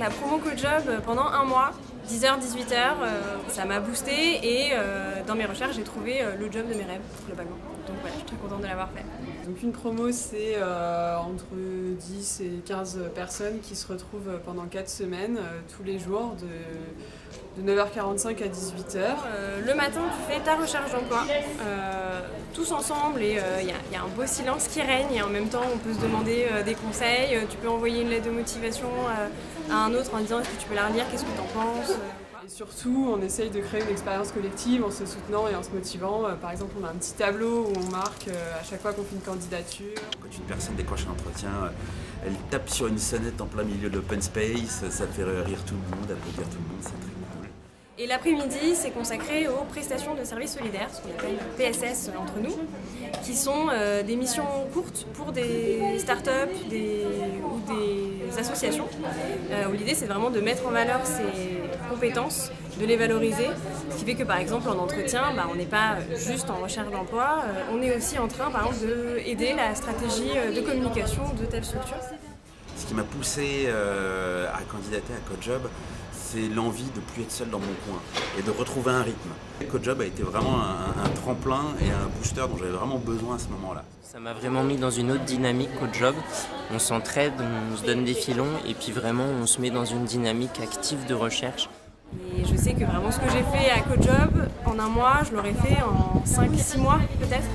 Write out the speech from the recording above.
la promo CoJob pendant un mois, 10h, 18h, ça m'a boosté et dans mes recherches j'ai trouvé le job de mes rêves globalement. Donc voilà, je suis très contente de l'avoir fait. Donc une promo c'est entre 10 et 15 personnes qui se retrouvent pendant 4 semaines, tous les jours, de 9h45 à 18h. Le matin tu fais ta recherche d'emploi, tous ensemble et il y a un beau silence qui règne et en même temps on peut se demander des conseils, tu peux envoyer une lettre de motivation à un autre en disant est-ce que tu peux la relire, qu'est-ce que tu en penses. Et surtout, on essaye de créer une expérience collective en se soutenant et en se motivant. Par exemple, on a un petit tableau où on marque à chaque fois qu'on fait une candidature. Quand une personne décroche un entretien, elle tape sur une sonnette en plein milieu de l'open space, ça fait rire tout le monde, applaudir tout le monde, c'est très cool. Et l'après-midi, c'est consacré aux prestations de services solidaires, ce qu'on appelle PSS entre nous, qui sont des missions courtes pour des startups ou des associations, où l'idée c'est vraiment de mettre en valeur ces compétences, de les valoriser, ce qui fait que par exemple en entretien, on n'est pas juste en recherche d'emploi, on est aussi en train par exemple d'aider la stratégie de communication de telle structure. Ce qui m'a poussé à candidater à CoJob, c'est l'envie de ne plus être seul dans mon coin et de retrouver un rythme. CoJob a été vraiment un tremplin et un booster dont j'avais vraiment besoin à ce moment-là. Ça m'a vraiment mis dans une autre dynamique CoJob. On s'entraide, on se donne des filons et puis vraiment on se met dans une dynamique active de recherche. Et je sais que vraiment ce que j'ai fait à CoJob en un mois, je l'aurais fait en 5-6 mois peut-être.